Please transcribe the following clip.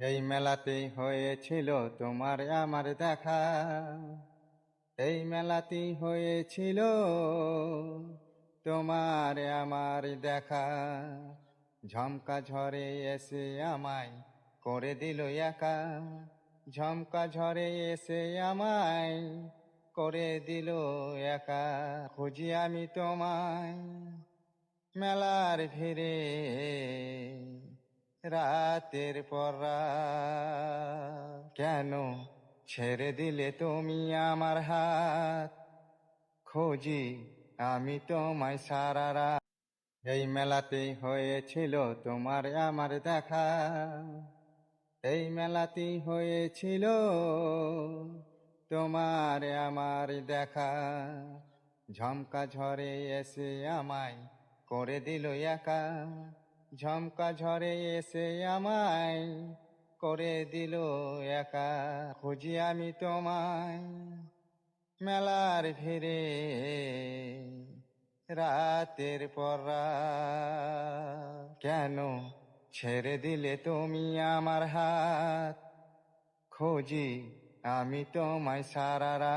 এই মেলাতে হয়েছিল তোমার আমার দেখা। এই মেলাতে হয়েছিল তোমার আমার দেখা। ঝমকা ঝড়ে এসে আমায় করে দিল একা। ঝমকা ঝড়ে এসে আমায় করে দিল একা। খুঁজি আমি তোমায় মেলার ভিড়ে, রাতের পর রাত। কেন ছেড়ে দিলে তুমি আমার হাত? খুঁজি আমি তোমায় সারা রাত। এই মেলাতে হয়েছিল তোমার আমার দেখা। এই মেলাতে হয়েছিল তোমার আমার দেখা। ঝমকা ঝড়ে এসে আমায় করে দিল একা। ঝমকা ঝড়ে এসে আমায় করে দিল একা। খুঁজি আমি তোমায় মেলার ভিড়ে, রাতের পর রাত। কেন ছেড়ে দিলে তুমি আমার হাত? খুঁজি আমি তোমায় সারা রাত।